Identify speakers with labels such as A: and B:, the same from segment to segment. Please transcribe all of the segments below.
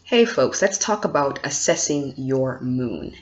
A: Hey folks, let's talk about assessing your moon.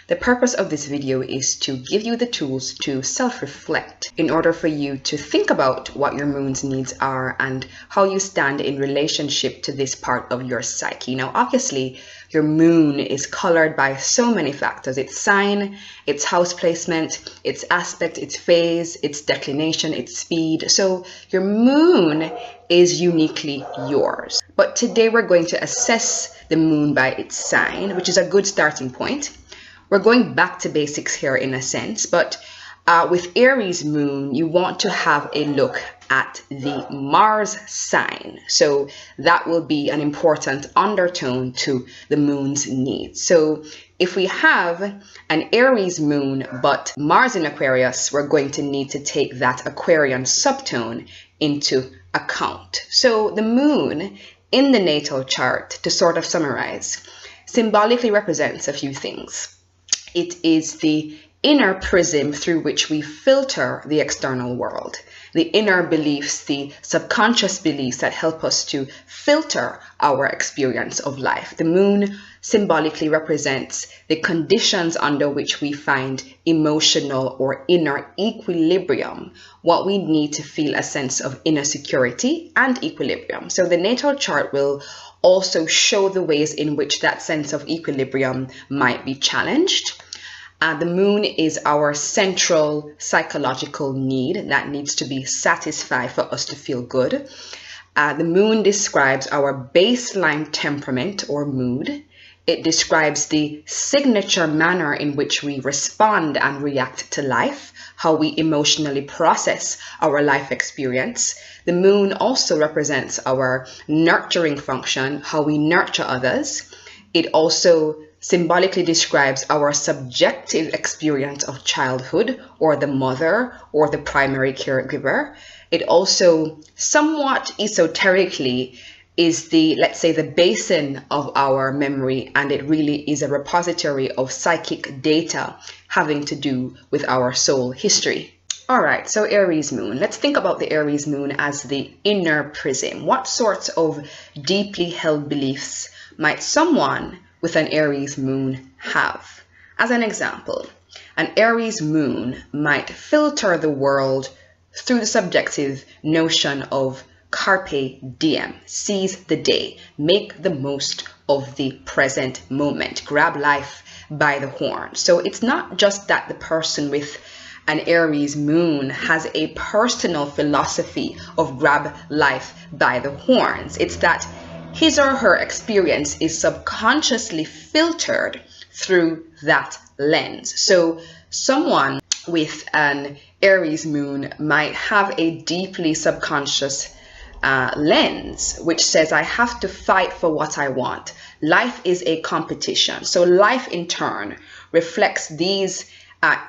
A: The purpose of this video is to give you the tools to self-reflect in order for you to think about what your moon's needs are and how you stand in relationship to this part of your psyche. Now, obviously, your moon is colored by so many factors: its sign, its house placement, its aspect, its phase, its declination, its speed. So your moon is uniquely yours. But today we're going to assess the moon by its sign, which is a good starting point. We're going back to basics here in a sense, but with Aries moon, you want to have a look at the Mars sign. So that will be an important undertone to the moon's needs. So if we have an Aries moon, but Mars in Aquarius, we're going to need to take that Aquarian subtone into account. So the moon in the natal chart, to sort of summarize, symbolically represents a few things. It is the inner prism through which we filter the external world, the inner beliefs, the subconscious beliefs that help us to filter our experience of life. The moon symbolically represents the conditions under which we find emotional or inner equilibrium, what we need to feel a sense of inner security and equilibrium. So the natal chart will also show the ways in which that sense of equilibrium might be challenged. The moon is our central psychological need that needs to be satisfied for us to feel good. The moon describes our baseline temperament or mood. It describes the signature manner in which we respond and react to life, how we emotionally process our life experience. The moon also represents our nurturing function, how we nurture others. It also symbolically describes our subjective experience of childhood or the mother or the primary caregiver. It also somewhat esoterically is the, let's say, the basin of our memory, and it really is a repository of psychic data having to do with our soul history. All right, so Aries moon. Let's think about the Aries moon as the inner prism. What sorts of deeply held beliefs might someone with an Aries moon have? As an example, an Aries moon might filter the world through the subjective notion of carpe diem, seize the day, make the most of the present moment, grab life by the horn. So it's not just that the person with an Aries moon has a personal philosophy of grab life by the horns. It's that his or her experience is subconsciously filtered through that lens. So someone with an Aries moon might have a deeply subconscious lens which says, I have to fight for what I want. Life is a competition. So life in turn reflects these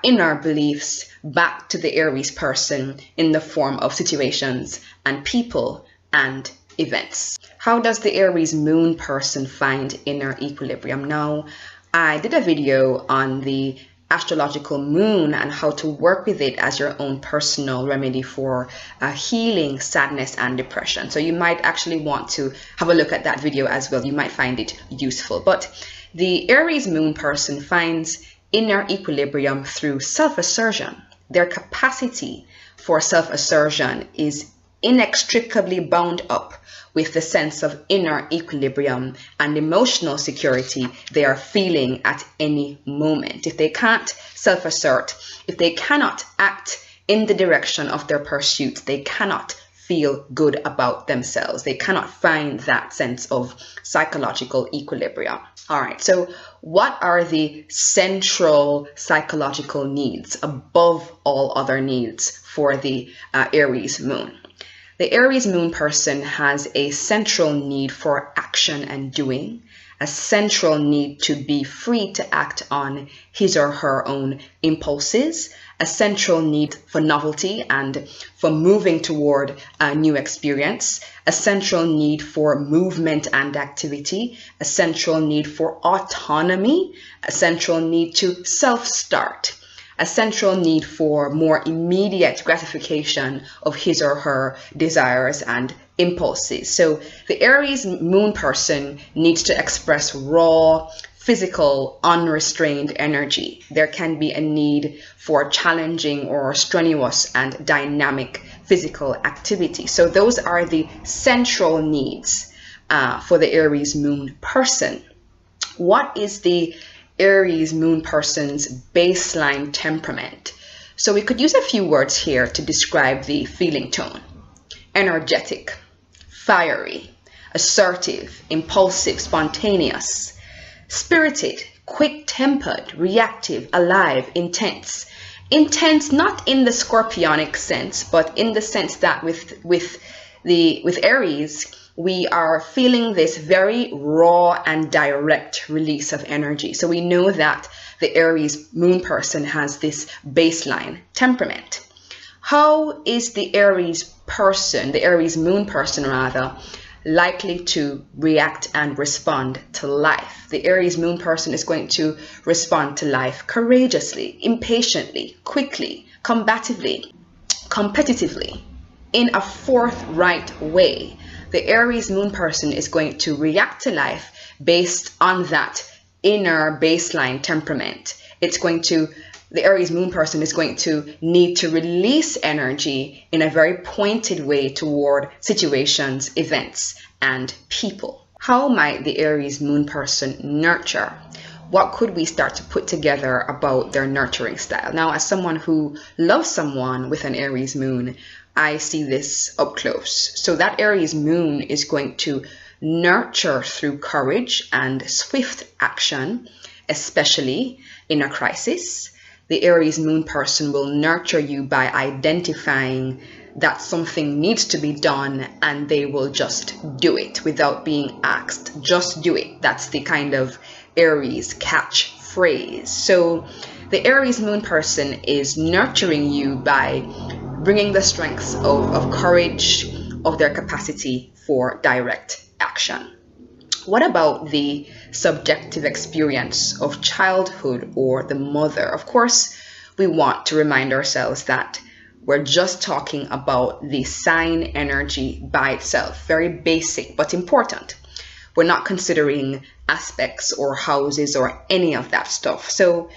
A: inner beliefs back to the Aries person in the form of situations and people and events. How does the Aries moon person find inner equilibrium? Now, I did a video on the astrological moon and how to work with it as your own personal remedy for healing sadness and depression. So you might actually want to have a look at that video as well. You might find it useful. But the Aries moon person finds inner equilibrium through self-assertion. Their capacity for self-assertion is inextricably bound up with the sense of inner equilibrium and emotional security they are feeling at any moment. If they can't self-assert, if they cannot act in the direction of their pursuits, they cannot feel good about themselves. They cannot find that sense of psychological equilibrium. All right, so what are the central psychological needs above all other needs for the Aries moon? The Aries moon person has a central need for action and doing, a central need to be free to act on his or her own impulses, a central need for novelty and for moving toward a new experience, a central need for movement and activity, a central need for autonomy, a central need to self-start, a central need for more immediate gratification of his or her desires and impulses. So the Aries moon person needs to express raw, physical, unrestrained energy. There can be a need for challenging or strenuous and dynamic physical activity. So those are the central needs for the Aries moon person. What is the Aries moon person's baseline temperament? So we could use a few words here to describe the feeling tone. Energetic, fiery, assertive, impulsive, spontaneous, spirited, quick-tempered, reactive, alive, intense. Intense not in the scorpionic sense, but in the sense that with Aries, we are feeling this very raw and direct release of energy. So we know that the Aries moon person has this baseline temperament. How is the Aries person, the Aries moon person rather, likely to react and respond to life? The Aries moon person is going to respond to life courageously, impatiently, quickly, combatively, competitively, in a forthright way. The Aries moon person is going to react to life based on that inner baseline temperament. The Aries moon person is going to need to release energy in a very pointed way toward situations, events, and people. How might the Aries moon person nurture? What could we start to put together about their nurturing style? Now, as someone who loves someone with an Aries moon, I see this up close. So that Aries moon is going to nurture through courage and swift action, especially in a crisis. The Aries moon person will nurture you by identifying that something needs to be done, and they will just do it without being asked. Just do it. That's the kind of Aries catchphrase. So the Aries moon person is nurturing you by bringing the strengths of courage, of their capacity for direct action. What about the subjective experience of childhood or the mother? Of course, we want to remind ourselves that we're just talking about the sign energy by itself. Very basic, but important. We're not considering aspects or houses or any of that stuff. So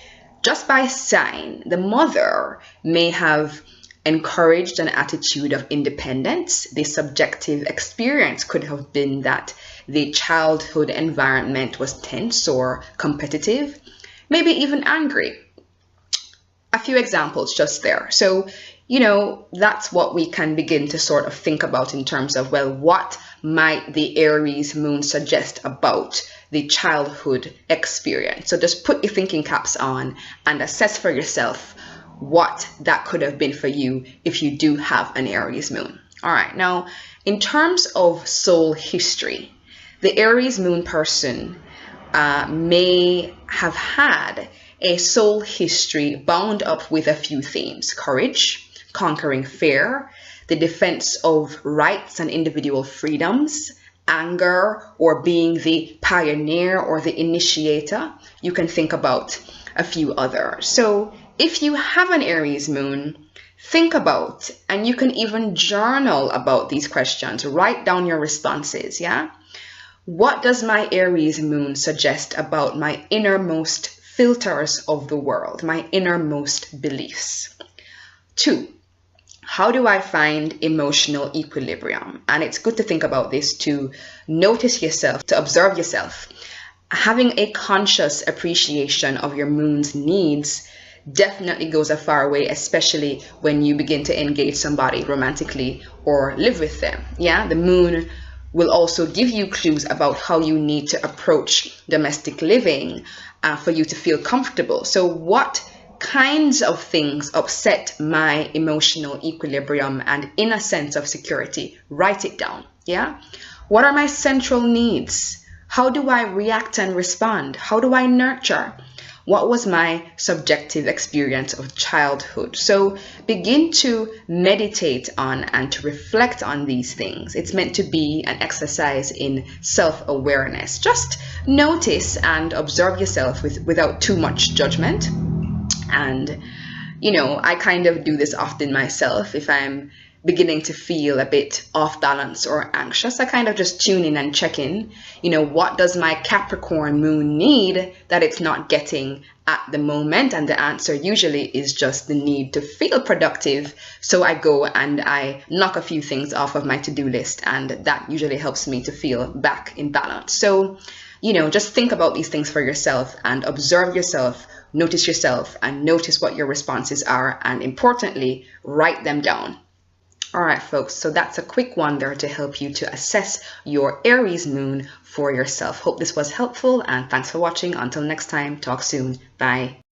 A: just by sign, the mother may have encouraged an attitude of independence. The subjective experience could have been that the childhood environment was tense or competitive, maybe even angry. A few examples just there. So, that's what we can begin to sort of think about in terms of, well, what might the Aries moon suggest about the childhood experience? So just put your thinking caps on and assess for yourself what that could have been for you if you do have an Aries moon. All right, now in terms of soul history, the Aries moon person may have had a soul history bound up with a few themes: courage, conquering fear, the defense of rights and individual freedoms, anger, or being the pioneer or the initiator. You can think about a few others. So if you have an Aries moon, think about, and you can even journal about these questions. Write down your responses, yeah? What does my Aries moon suggest about my innermost filters of the world, my innermost beliefs? 2, how do I find emotional equilibrium? And it's good to think about this, to notice yourself, to observe yourself. Having a conscious appreciation of your moon's needs definitely goes a far way, especially when you begin to engage somebody romantically or live with them. Yeah, the moon will also give you clues about how you need to approach domestic living for you to feel comfortable. So what kinds of things upset my emotional equilibrium and inner sense of security? Write it down. Yeah, what are my central needs? How do I react and respond? How do I nurture? What was my subjective experience of childhood? So begin to meditate on and to reflect on these things. It's meant to be an exercise in self-awareness. Just notice and observe yourself without too much judgment. And, I kind of do this often myself. If I'm beginning to feel a bit off balance or anxious, I kind of just tune in and check in. You know, what does my Capricorn moon need that it's not getting at the moment? And the answer usually is just the need to feel productive. So I go and I knock a few things off of my to-do list, and that usually helps me to feel back in balance. So, you know, just think about these things for yourself and observe yourself, notice yourself, and notice what your responses are, and importantly, write them down. All right, folks, so that's a quick one there to help you to assess your Aries moon for yourself. Hope this was helpful, and thanks for watching. Until next time, talk soon. Bye.